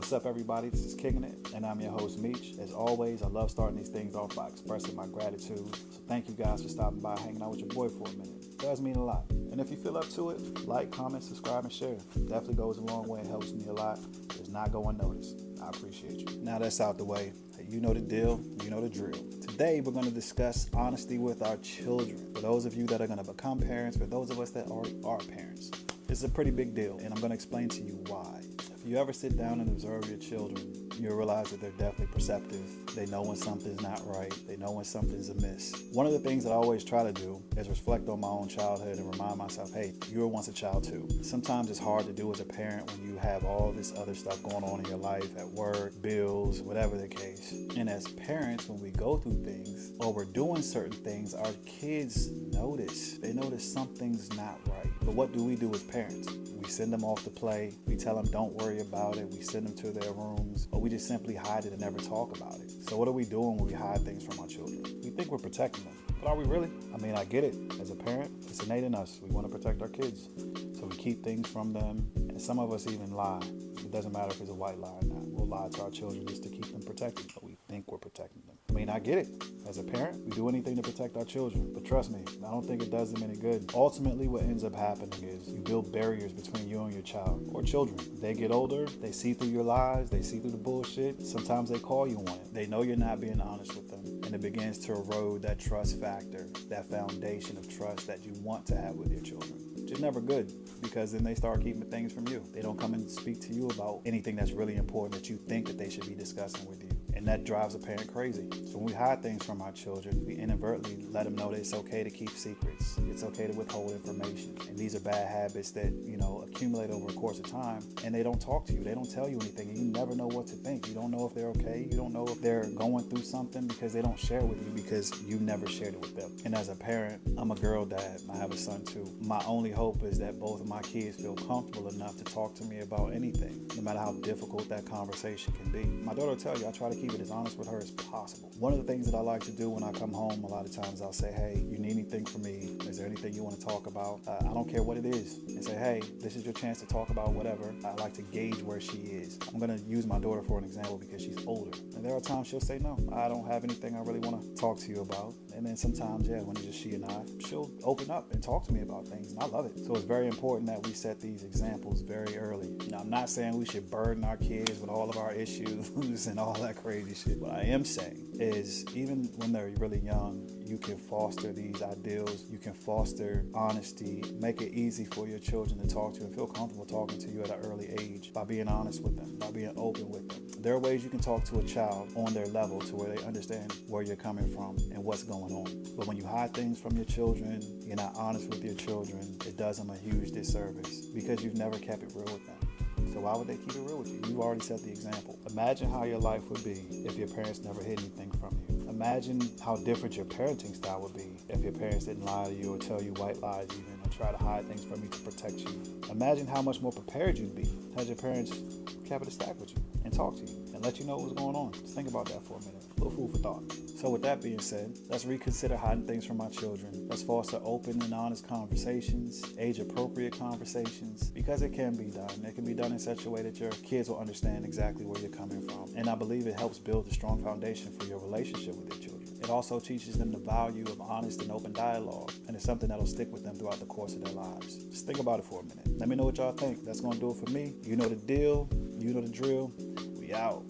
What's up, everybody? This is Kicking It, and I'm your host, Meech. As always, I love starting these things off by expressing my gratitude. So thank you guys for stopping by, hanging out with your boy for a minute. It does mean a lot. And if you feel up to it, like, comment, subscribe, and share. Definitely goes a long way and helps me a lot. Does not go unnoticed. I appreciate you. Now that's out the way. You know the deal. You know the drill. Today, we're going to discuss honesty with our children. For those of you that are going to become parents, for those of us that already are parents, it's a pretty big deal, and I'm going to explain to you why. If you ever sit down and observe your children, you'll realize that they're definitely perceptive. They know when something's not right. They know when something's amiss. One of the things that I always try to do is reflect on my own childhood and remind myself, hey, you were once a child too. Sometimes it's hard to do as a parent when you have all this other stuff going on in your life, at work, bills, whatever the case. And as parents, when we go through things or we're doing certain things, our kids notice. They notice something's not right. But what do we do as parents? We send them off to play. We tell them don't worry about it. We send them to their rooms, or we just simply hide it and never talk about it. So what are we doing when we hide things from our children? We think we're protecting them, but are we really? I mean, I get it. As a parent, it's innate in us. We want to protect our kids. So we keep things from them, and some of us even lie. It doesn't matter if it's a white lie or not. We'll lie to our children just to keep them protected, but we think we're protecting them. I mean, I get it. As a parent, we do anything to protect our children, but trust me, I don't think it does them any good. Ultimately, what ends up happening is you build barriers between you and your child or children. They get older, they see through your lies, they see through the bullshit. Sometimes they call you on it. They know you're not being honest with them, and it begins to erode that trust factor, that foundation of trust that you want to have with your children. Which is never good, because then they start keeping things from you. They don't come and speak to you about anything that's really important that you think that they should be discussing with you. And that drives a parent crazy. So when we hide things from our children, we inadvertently let them know that it's okay to keep secrets. It's okay to withhold information. And these are bad habits that, accumulate over a course of time, and they don't talk to you. They don't tell you anything. And you never know what to think. You don't know if they're okay. You don't know if they're going through something because they don't share with you because you never shared it with them. And as a parent, I'm a girl dad. I have a son too. My only hope is that both of my kids feel comfortable enough to talk to me about anything, no matter how difficult that conversation can be. My daughter will tell you, I try to keep it as honest with her as possible. One of the things that I like to do when I come home, a lot of times I'll say, hey, you need anything from me? Is there anything you want to talk about? I don't care what it is. And say, hey, this is your chance to talk about whatever. I like to gauge where she is. I'm going to use my daughter for an example because she's older. And there are times she'll say, no, I don't have anything I really want to talk to you about. And then sometimes, when it's just she and I, she'll open up and talk to me about things. And I love it. So it's very important that we set these examples very early. Now, I'm not saying we should burden our kids with all of our issues and all that crazy shit. What I am saying is even when they're really young, you can foster these ideals. You can foster honesty, make it easy for your children to talk to and feel comfortable talking to you at an early age by being honest with them, by being open with them. There are ways you can talk to a child on their level to where they understand where you're coming from and what's going on. But when you hide things from your children, you're not honest with your children, it does them a huge disservice because you've never kept it real with them. So why would they keep it real with you? You've already set the example. Imagine how your life would be if your parents never hid anything from you. Imagine how different your parenting style would be if your parents didn't lie to you or tell you white lies even or try to hide things from you to protect you. Imagine how much more prepared you'd be had your parents kept it a stack with you and talked to you and let you know what was going on. Just think about that for a minute. A little food for thought. So with that being said, let's reconsider hiding things from our children. Let's foster open and honest conversations, age-appropriate conversations, because it can be done. It can be done in such a way that your kids will understand exactly where you're coming from. And I believe it helps build a strong foundation for your relationship with your children. It also teaches them the value of honest and open dialogue, and it's something that'll stick with them throughout the course of their lives. Just think about it for a minute. Let me know what y'all think. That's going to do it for me. You know the deal. You know the drill. We out.